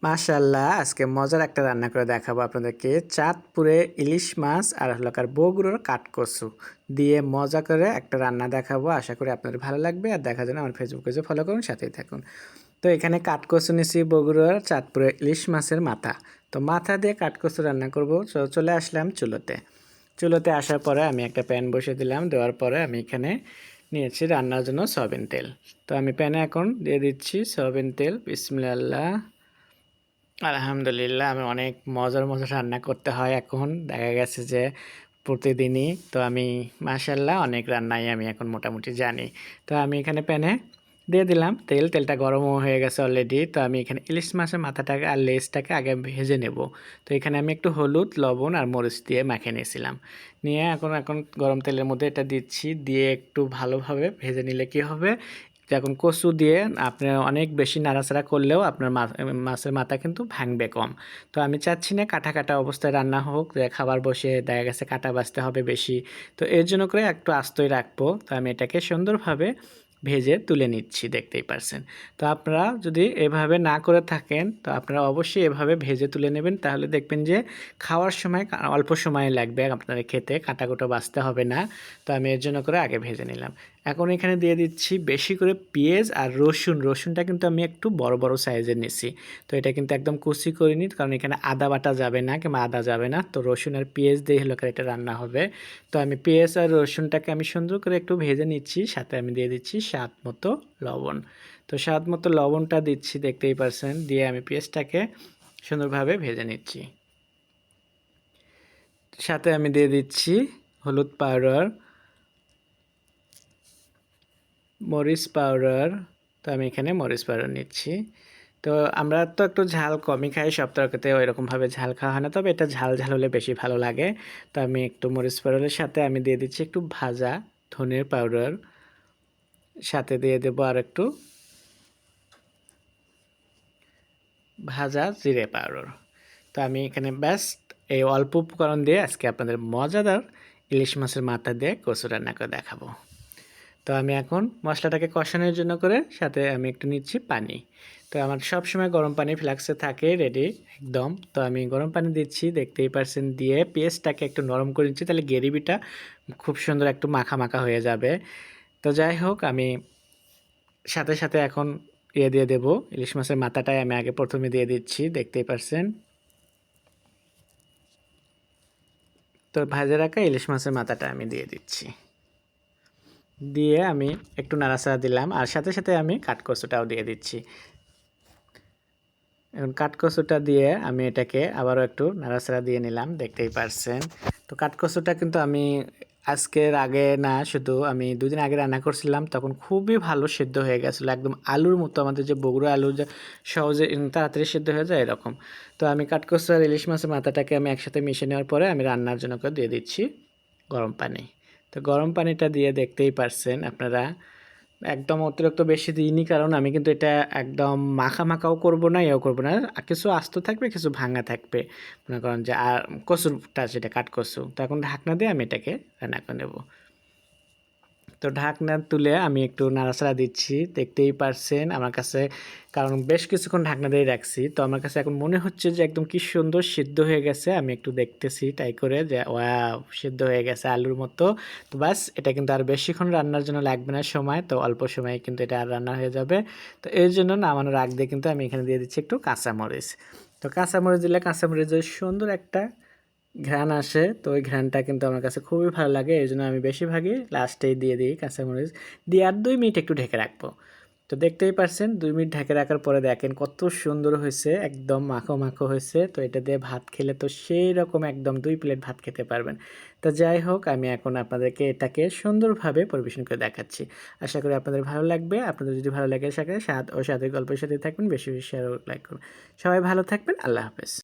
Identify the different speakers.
Speaker 1: মাশাআল্লাহ, আজকে মজার একটা রান্না করে দেখাবো আপনাদেরকে। চাঁদপুরে ইলিশ মাছ আর বগুড়ার কাঠকচু দিয়ে মজা করে একটা রান্না দেখাবো। আশা করি আপনাদের ভালো লাগবে। আর দেখার জন্য আমার ফেসবুক পেজে ফলো করুন, সাথেই থাকুন। তো এখানে কাঠকচু নিছি, বগুড়ার চাঁদপুরে ইলিশ মাছের মাথা। তো মাথা দিয়ে কাঠকচু রান্না করব। চলে আসলাম চুলোতে আসার পরে আমি একটা প্যান বসিয়ে দিলাম। দেওয়ার পরে আমি এখানে নিয়েছি রান্নার জন্য সয়াবিন তেল। তো আমি প্যানে এখন দিয়ে দিচ্ছি সয়াবিন তেল। বিসমিল্লাহ। আলহামদুলিল্লাহ, আমি অনেক মজার রান্না করতে হয় এখন। দেখা গেছে যে প্রতিদিনই তো আমি মাশাআল্লাহ অনেক রান্নাই আমি এখন মোটামুটি জানি। তো আমি এখানে প্যানে দিয়ে দিলাম তেলটা গরমও হয়ে গেছে অলরেডি। তো আমি এখানে ইলিশ মাছের মাথাটাকে আর লেজটাকে আগে ভেজে নেব। তো এখানে আমি একটু হলুদ, লবণ আর মরিচ দিয়ে মাখিয়ে নিয়েছিলাম। নিয়ে এখন গরম তেলের মধ্যে এটা দিচ্ছি। দিয়ে একটু ভালোভাবে ভেজে নিলে কি হবে, এখন কচু দিয়ে আপনার অনেক বেশি নাড়াচাড়া করলেও আপনার মাছের মাথা কিন্তু ভাঙবে কম। তো আমি চাচ্ছি না কাটা কাটা অবস্থায় রান্না হোক, যে খাবার বসে দেখা গেছে কাটা বাছতে হবে বেশি। তো এর জন্য করে একটু আস্তই রাখবো। তো আমি এটাকে সুন্দরভাবে ভেজে তুলে নিচ্ছি, দেখতেই পারছেন। তো আপনারা যদি এভাবে না করে থাকেন, তো আপনারা অবশ্যই এভাবে ভেজে তুলে নেবেন। তাহলে দেখবেন যে খাওয়ার সময় অল্প সময় লাগবে আপনাদের খেতে, কাটাকুটো বাছতে হবে না। তো আমি এর জন্য করে আগে ভেজে নিলাম। এখন এখানে দিয়ে দিচ্ছি বেশি করে পেঁয়াজ আর রসুনটা কিন্তু আমি একটু বড় বড় সাইজের নিছি। তো এটা কিন্তু একদম কুচি করিনি, কারণ এখানে আদা বাটা যাবে না কিংবা আদা যাবে না। তো রসুন আর পেঁয়াজ দিয়ে হলো এটা রান্না হবে। তো আমি পেঁয়াজ আর রসুনটাকে আমি সুন্দর করে একটু ভেজে নিচ্ছি। সাথে আমি দিয়ে দিচ্ছি স্বাদ মতো লবণ। তো স্বাদ মতো লবণটা দিচ্ছি, দেখতেই পারছেন। দিয়ে আমি পেঁয়াজটাকে সুন্দরভাবে ভেজে নিচ্ছি। সাথে আমি দিয়ে দিচ্ছি হলুদ পাউডার, মরিচ পাউডার। তো আমি এখানে মরিচ পাউডার নিচ্ছি। তো আমরা তো একটু ঝাল কমই খাই, সব তরকারিতে ওইরকমভাবে ঝাল খাওয়া হয় না, তবে এটা ঝাল হলে বেশি ভালো লাগে। তো আমি একটু মরিচ পাউডারের সাথে আমি দিয়ে দিচ্ছি একটু ভাজা ধনের পাউডার। সাথে দিয়ে দেবো আর একটু ভাজা জিরে পাউডার। তো আমি এখানে ব্যাস্ট এই অল্প উপকরণ দিয়ে আজকে আপনাদের মজাদার ইলিশ মাছের মাথা দিয়ে কচু রান্না করে দেখাবো। তো আমি এখন মশলাটাকে কষানোর জন্য করে সাথে আমি একটু নিচ্ছি পানি। তো আমার সব সময় গরম পানি ফ্লাক্সে থাকে রেডি একদম। তো আমি গরম পানি দিচ্ছি, দেখতেই পারছেন। দিয়ে পেঁয়াজটাকে একটু নরম করে নিচ্ছি, তাহলে গ্রেভিটা খুব সুন্দর একটু মাখা মাখা হয়ে যাবে। তো যাই হোক, আমি সাথে এখন দিয়ে দেবো ইলিশ মাছের মাথাটাই আমি আগে প্রথমে দিয়ে দিচ্ছি, দেখতেই পারছেন। তো ভাজে রাখা ইলিশ মাছের মাথাটা আমি দিয়ে দিচ্ছি। দিয়ে আমি একটু নাড়াচাড়া দিলাম, আর সাথে আমি কাঠকচুটাও দিয়ে দিচ্ছি। এখন কাঠকচুটা দিয়ে আমি এটাকে আবারও একটু নাড়াচাড়া দিয়ে নিলাম, দেখতেই পারছেন। তো কাঠকচুটা কিন্তু আমি আজকের আগে না, শুধু আমি 2 দিন আগে রান্না করছিলাম, তখন খুবই ভালো সিদ্ধ হয়ে গেছিলো, একদম আলুর মতো। আমাদের যে বগুড়া আলু যে সহজে তাড়াতাড়ি সিদ্ধ হয়ে যায় এরকম। তো আমি কাঠকচু আর ইলিশ মাছের মাথাটাকে আমি একসাথে মিশিয়ে নেওয়ার পরে আমি রান্নার জন্য করে দিয়ে দিচ্ছি গরম পানি। তো গরম পানিটা দিয়ে দেখতেই পারছেন আপনারা, একদম অতিরিক্ত বেশি দিইনি, কারণ আমি কিন্তু এটা একদম মাখাও করব না, ইয়েও করবো না। কিছু আস্ত থাকবে, কিছু ভাঙা থাকবে, মনে করেন যে আর কচুরটা যেটা কাঠকচু। তো এখন ঢাকনা দিয়ে আমি এটাকে রান্না করে নেব। তো ঢাকনা তুলে আমি একটু নাড়াচাড়া দিচ্ছি, দেখতেই পারছেন আমার কাছে, কারণ বেশ কিছুক্ষণ ঢাকনা দিয়ে রাখছি। তো আমার কাছে এখন মনে হচ্ছে যে একদম কি সুন্দর সিদ্ধ হয়ে গেছে। আমি একটু দেখতেছি ট্রাই করে যে ওয়াও, সিদ্ধ হয়ে গেছে আলুর মতো। তো বাস, এটা কিন্তু আর বেশিক্ষণ রান্নার জন্য লাগবে না সময়, তো অল্প সময়ে কিন্তু এটা আর রান্না হয়ে যাবে। তো এর জন্য নামানোর আগ দিয়ে কিন্তু আমি এখানে দিয়ে দিচ্ছি একটু কাঁচামরিচ। তো কাঁচামরিচ দিলে কাঁচামরিচের সুন্দর একটা ঘ্রাণ আসে। তো ওই ঘ্রাণটা কিন্তু আমার কাছে খুবই ভালো লাগে, এই জন্য আমি বেশিরভাগই লাস্টেই দিয়ে দিই কাঁচামরিচ। দিয়ে আর 2 মিনিট একটু ঢেকে রাখবো। তো দেখতেই পারছেন 2 মিনিট ঢেকে রাখার পরে দেখেন কত সুন্দর হয়েছে, একদম মাখো মাখো হয়েছে। তো এটা দিয়ে ভাত খেলে তো সেই রকম একদম 2 প্লেট ভাত খেতে পারবেন। তো যাই হোক, আমি এখন আপনাদেরকে এটাকে সুন্দরভাবে পরিবেশন করে দেখাচ্ছি। আশা করি আপনাদের ভালো লাগবে। আপনাদের যদি ভালো লাগে, স্বাদ ও স্বাদের গল্পের সাথে থাকবেন, বেশি বেশি শেয়ার ও লাইক করুন। সবাই ভালো থাকবেন, আল্লাহ হাফেজ।